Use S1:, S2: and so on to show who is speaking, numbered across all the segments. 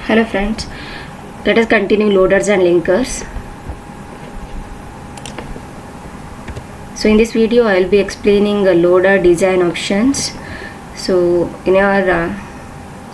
S1: Hello friends, let us continue loaders and linkers. So in this video I will be explaining loader design options. So in our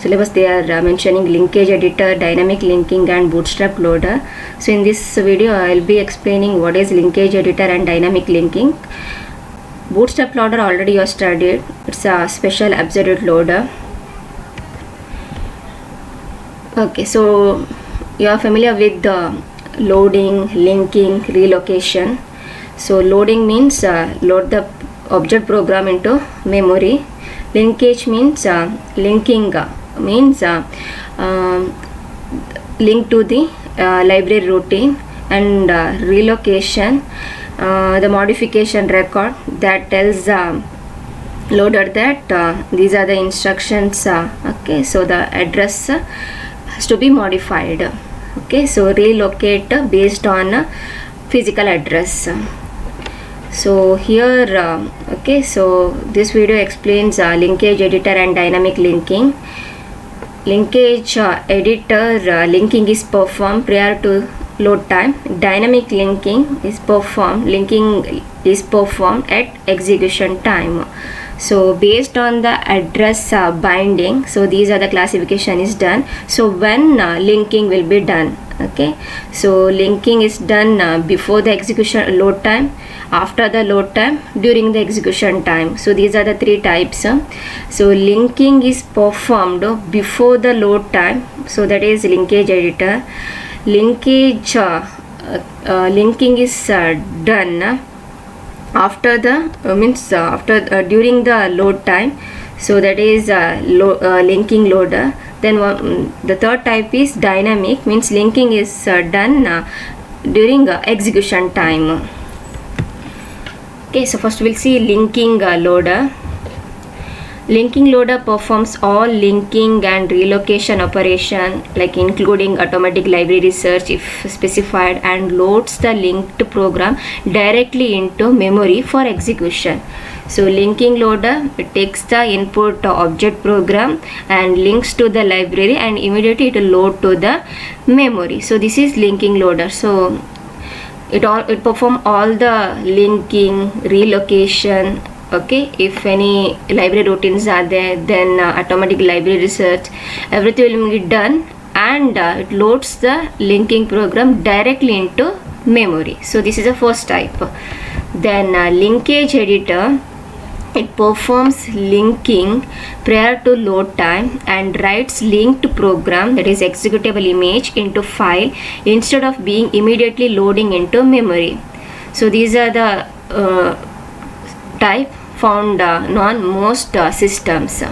S1: syllabus they are mentioning linkage editor, dynamic linking and bootstrap loader. So in this video I will be explaining what is linkage editor and dynamic linking. Bootstrap loader already you have studied. It's a special absolute loader. Okay, so you are familiar with the loading, linking, relocation. So loading means load the object program into memory. Linkage means linking means link to the library routine, and relocation, the modification record that tells loader that these are the instructions. Okay, so the address has to be modified. Okay, so relocate based on physical address. So here okay, so this video explains linkage editor and dynamic linking. Linkage editor linking is performed prior to load time. Dynamic linking is performed at execution time. So based on the address binding, so these are the classification is done. So when linking will be done. Okay, so linking is done before the execution load time, after the load time, during the execution time. So these are the three types. So linking is performed before the load time, so that is linkage editor. Linkage linking is done after the during the load time, so that is linking loader. Then the third type is dynamic, means linking is done during execution time. Okay, so first we'll see linking loader. Linking loader performs all linking and relocation operation, like including automatic library search if specified, and loads the linked program directly into memory for execution. So linking loader, it takes the input object program and links to the library, and immediately it will load to the memory. So this is linking loader. So it perform all the linking, relocation. Okay, if any library routines are there, then automatic library search, everything will be done, and it loads the linking program directly into memory. So this is the first type. Then linkage editor, it performs linking prior to load time and writes linked program, that is executable image, into file instead of being immediately loading into memory. So these are the type found on most systems.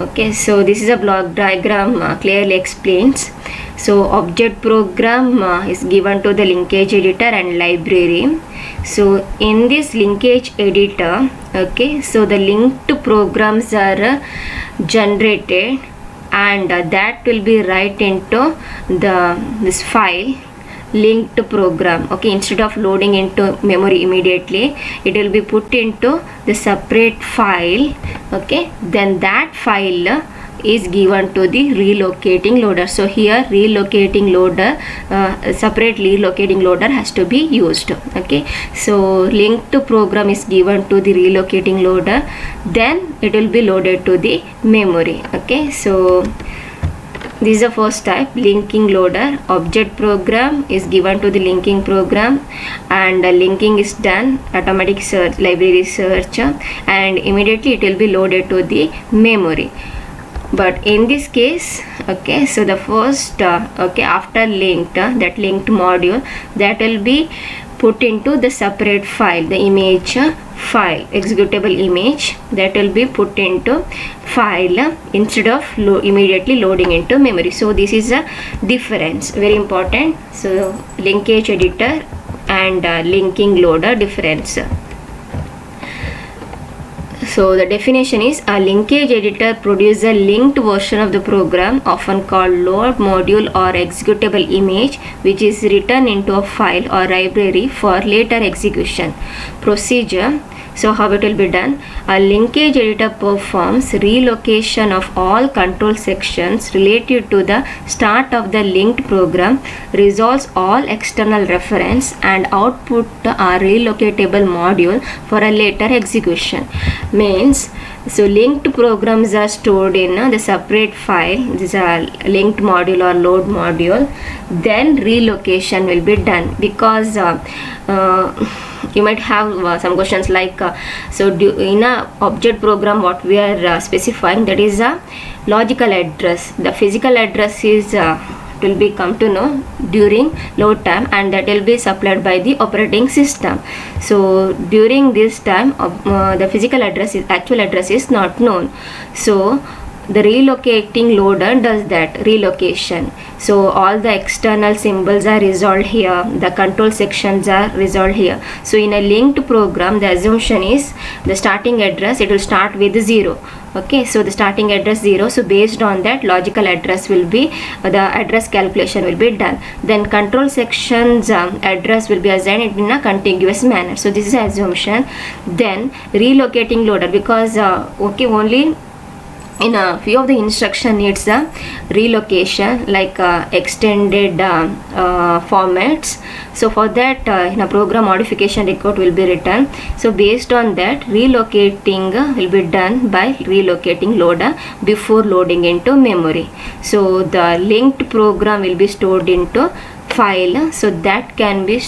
S1: Okay, so this is a block diagram clearly explains. So object program is given to the linkage editor and library. So in this linkage editor, okay, so the linked programs are generated, and that will be write into this file linked program. Okay, instead of loading into memory immediately, it will be put into the separate file. Okay, then that file is given to the relocating loader. So here relocating loader, separate relocating loader has to be used. Okay, so linked program is given to the relocating loader, then it will be loaded to the memory. Okay, so this is the first type, linking loader. Object program is given to the linking program, and linking is done, automatic search, library search, and immediately it will be loaded to the memory. But in this case, okay, so the first okay, after linked, that linked module, that will be put into the separate file, the image file, executable image, that will be put into file instead of immediately loading into memory. So this is a difference, very important. So linkage editor and linking loader difference. So the definition is a linkage editor produces a linked version of the program, often called load module or executable image, which is written into a file or library for later execution. Procedure. So how it will be done? A linkage editor performs relocation of all control sections related to the start of the linked program, resolves all external reference, and output a relocatable module for a later execution. Means, so linked programs are stored in the separate file. This is a linked module or load module. Then relocation will be done, because you might have some questions like in a object program, what we are specifying, that is a logical address. The physical address is will be come to know during load time, and that will be supplied by the operating system. So during this time the physical address is actual address is not known. So the relocating loader does that relocation. So all the external symbols are resolved here, the control sections are resolved here. So in a linked program, the assumption is the starting address, it will start with 0. Okay, so the starting address 0. So based on that, logical address will be the address calculation will be done. Then control sections address will be assigned in a contiguous manner. So this is the assumption. Then relocating loader, because okay, only in a few of the instruction needs a relocation, like extended formats. So for that in a program modification record will be written. So based on that, relocating will be done by relocating loader before loading into memory. So the linked program will be stored into file, so that can be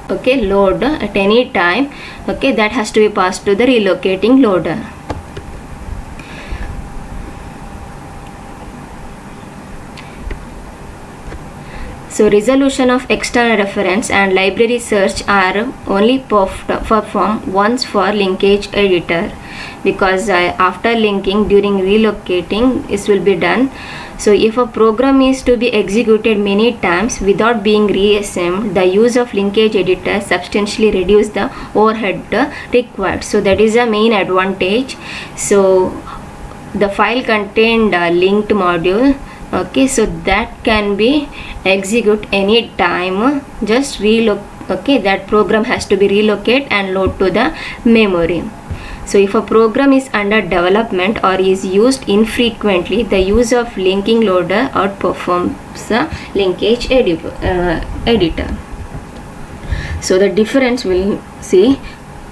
S1: okay load at any time. Okay, that has to be passed to the relocating loader. So resolution of external reference and library search are only performed once for linkage editor, because after linking, during relocating, this will be done. So if a program is to be executed many times without being reassembled, the use of linkage editor substantially reduce the overhead required. So that is a main advantage. So the file contained linked module. Okay, so that can be execute any time. Just okay, that program has to be relocate and load to the memory. So if a program is under development or is used infrequently, the use of linking loader outperforms the linkage editor. So the difference, we'll see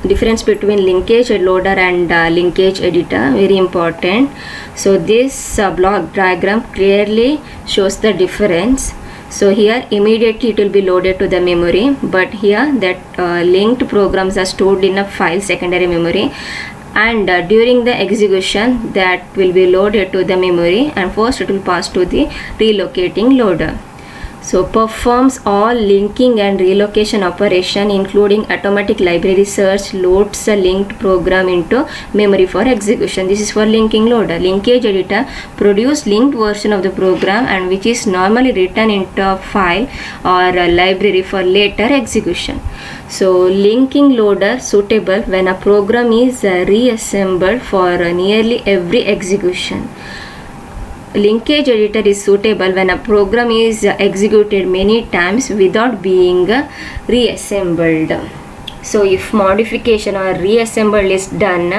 S1: difference between linkage loader and linkage editor, very important. So this block diagram clearly shows the difference. So here immediately it will be loaded to the memory, but here that linked programs are stored in a file secondary memory, and during the execution that will be loaded to the memory, and first it will pass to the relocating loader. So performs all linking and relocation operation, including automatic library search, loads a linked program into memory for execution. This is for linking loader. Linkage editor produce linked version of the program, and which is normally written into a file or a library for later execution. So linking loader suitable when a program is reassembled for nearly every execution. Linkage editor is suitable when a program is executed many times without being reassembled. So if modification or reassemble is done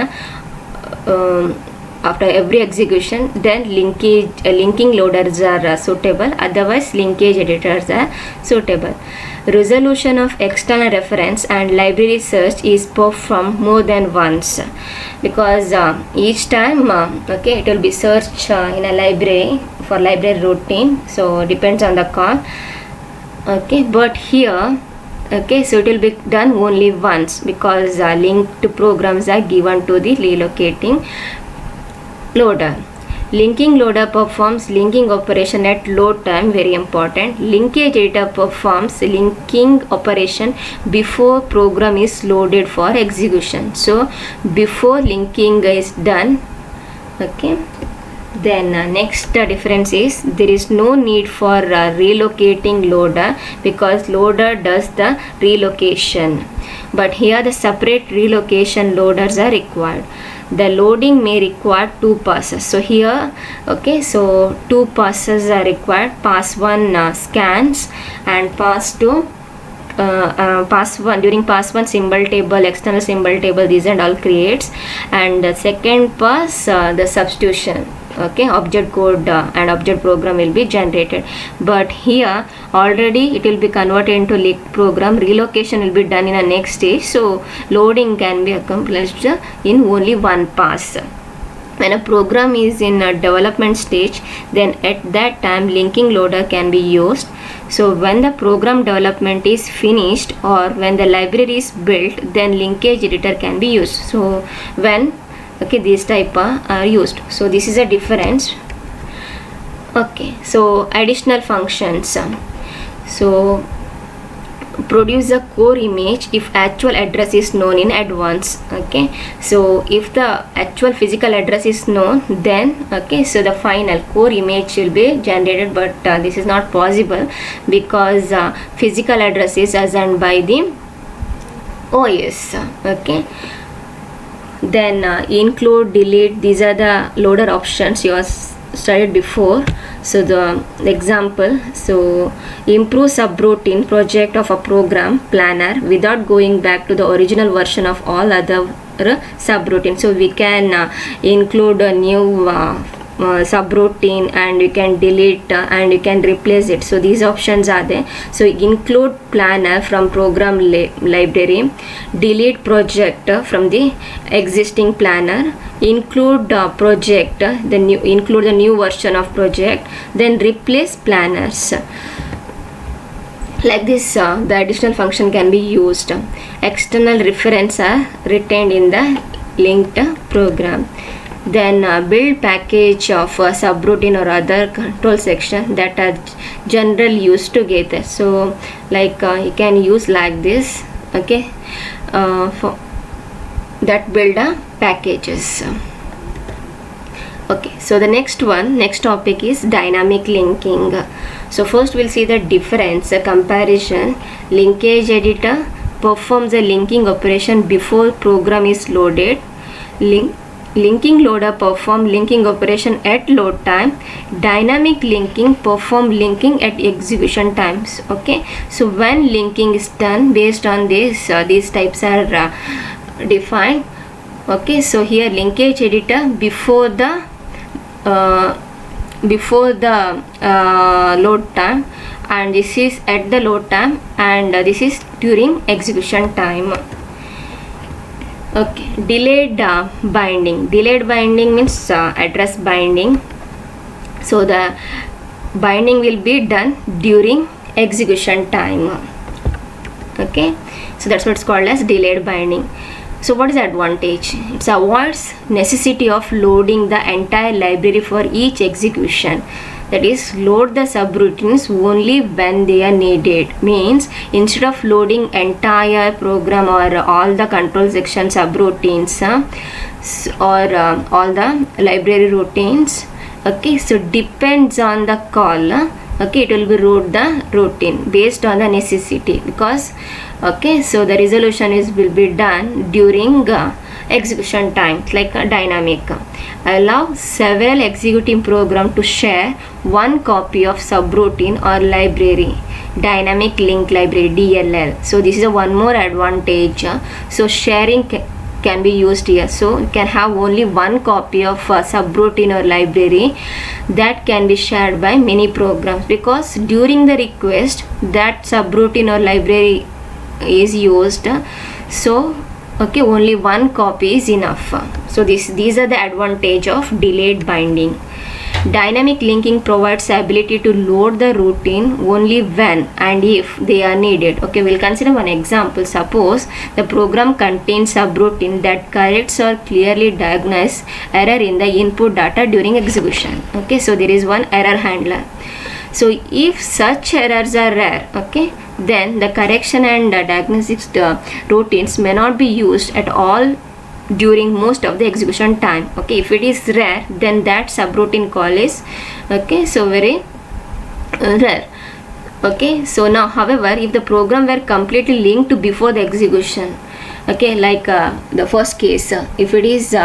S1: after every execution, then linking loaders are suitable, otherwise linkage editors are suitable. Resolution of external reference and library search is performed more than once, because each time okay, it will be searched in a library for library routine, so depends on the call. Okay, but here okay, so it will be done only once, because linked programs are given to the relocating loader. Linking loader performs linking operation at load time, very important. Linkage editor performs linking operation before program is loaded for execution. So before linking is done. Okay, then next difference is there is no need for relocating loader, because loader does the relocation, but here the separate relocation loaders are required. the loading may require 2 passes. So here, okay, so 2 passes are required. Pass 1 scans, and pass 2 pass 1, during pass 1 symbol table, external symbol table, these and all creates, and the second pass the substitution, okay, object code and object program will be generated. But here already it will be converted into linked program. Relocation will be done in a next stage, so loading can be accomplished in only one pass. When a program is in a development stage, then at that time linking loader can be used. So when the program development is finished or when the library is built, then linkage editor can be used. So when, okay, these type are used. So this is a difference. Okay, so additional functions. So produce a core image if actual address is known in advance. Okay, so if the actual physical address is known, then okay, so the final core image will be generated, but this is not possible because physical address is assigned by the OS. Okay, then include, delete, these are the loader options you have studied before. So the example, so improve subroutine project of a program planner without going back to the original version of all other subroutines. So we can include a new subroutine, and you can delete and you can replace it. So these options are there. So include planner from program library, delete project from the existing planner, include project, then you include the new version of project, then replace planners. Like this, the additional function can be used. External reference are retained in the linked program. Then build package of subroutine or other control section that are generally used together. So like you can use like this, okay, for that build packages. Okay, so the next topic is dynamic linking. So first we'll see the difference, a comparison. Linkage editor performs a linking operation before program is loaded. Linking loader perform linking operation at load time. Dynamic linking perform linking at execution times. Okay, so when linking is done, based on this, these types are defined. Okay, so here linkage editor before the load time, and this is at the load time, and this is during execution time. Okay, delayed binding. Delayed binding means address binding. So the binding will be done during execution time. Okay, so that's what's called as delayed binding. So what is the advantage? It avoids necessity of loading the entire library for each execution. That is, load the subroutines only when they are needed. Means instead of loading entire program or all the control section subroutines or all the library routines, okay, so depends on the call. Okay, it will be load the routine based on the necessity, because okay, so the resolution will be done during execution time, like a dynamic. Allow several executing program to share one copy of subroutine or library. Dynamic link library, DLL. So this is one more advantage. So sharing can be used here. So you can have only one copy of subroutine or library that can be shared by many programs, because during the request that subroutine or library is used. So okay, only one copy is enough. So these are the advantage of delayed binding. Dynamic linking provides the ability to load the routine only when and if they are needed. Okay, we'll consider one example. Suppose the program contains subroutine that corrects or clearly diagnoses error in the input data during execution. Okay, so there is one error handler. So if such errors are rare, okay, then the correction and diagnostics routines may not be used at all during most of the execution time. Okay, if it is rare, then that subroutine call is okay, so very rare. Okay, so now however, if the program were completely linked to before the execution, Okay, like the first case, if it is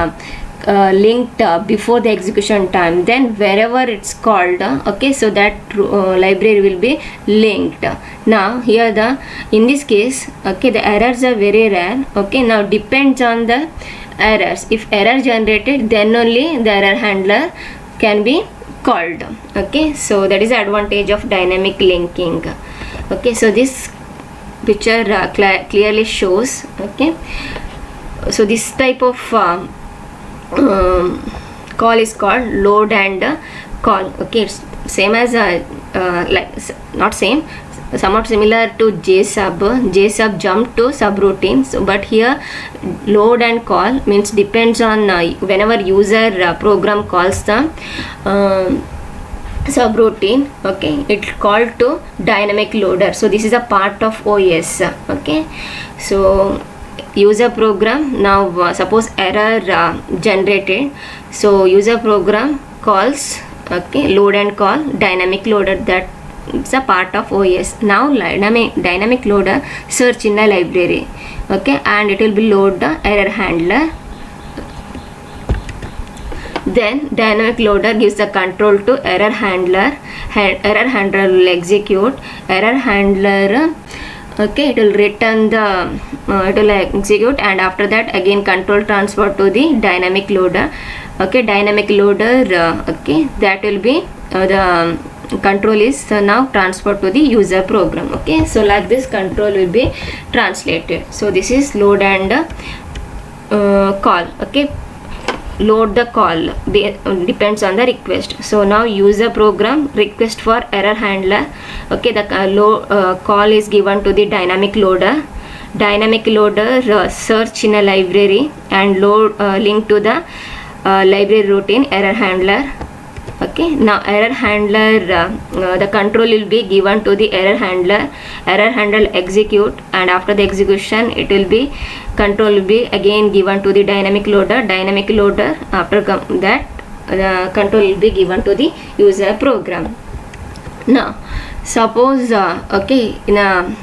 S1: linked before the execution time, then wherever it's called, okay, so that library will be linked. Now here in this case, okay, the errors are very rare. Okay, now depends on the errors. If error generated, then only the error handler can be called. Okay, so that is the advantage of dynamic linking. Okay, so this picture clearly shows. Okay, so this type of call is called load and call. Okay, it's same as like not same, somewhat similar to JSub. JSub jump to subroutine. So, but here load and call means depends on whenever user program calls the subroutine. Okay, it called to dynamic loader. So this is a part of OS. Okay, so user program now suppose error generated, so user program calls, okay, load and call dynamic loader, that it's a part of OS. Now dynamic loader search in a library, okay, and it will be load the error handler. Then dynamic loader gives the control to error handler. Error handler will execute. Error handler, okay, it will return the it will execute, and after that again control transfer to the dynamic loader. Okay, dynamic loader, okay, that will be the control is now transferred to the user program. Okay, so like this control will be translated. So this is load and call. Okay, load the call depends on the request. So now user program request for error handler. Okay, the call is given to the dynamic loader. Dynamic loader search in a library and load link to the library routine error handler. Okay, now error handler, the control will be given to the error handler. Error handler execute, and after the execution it will be control will be again given to the dynamic loader. Dynamic loader, after that the control will be given to the user program. Now suppose okay, in a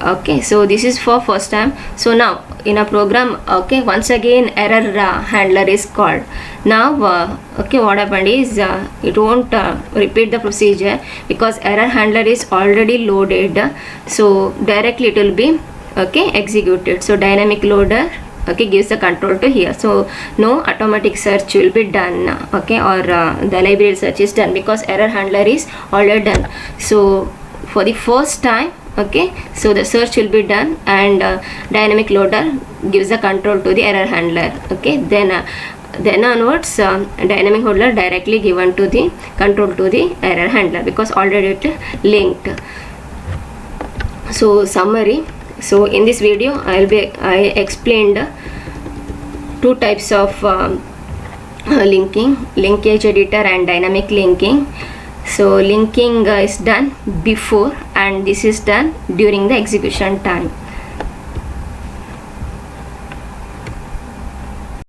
S1: okay, so this is for first time. So now in a program, okay, once again error handler is called. Now okay, what happened is it won't repeat the procedure because error handler is already loaded, so directly it will be, okay, executed. So dynamic loader, okay, gives the control to here, so no automatic search will be done, okay, or the library search is done because error handler is already done. So for the first time, okay, so the search will be done, and dynamic loader gives the control to the error handler. Okay, then onwards dynamic loader directly given to the control to the error handler because already it linked. So summary, so in this video I explained two types of linking, linkage editor and dynamic linking. So linking is done before and this is done during the execution time.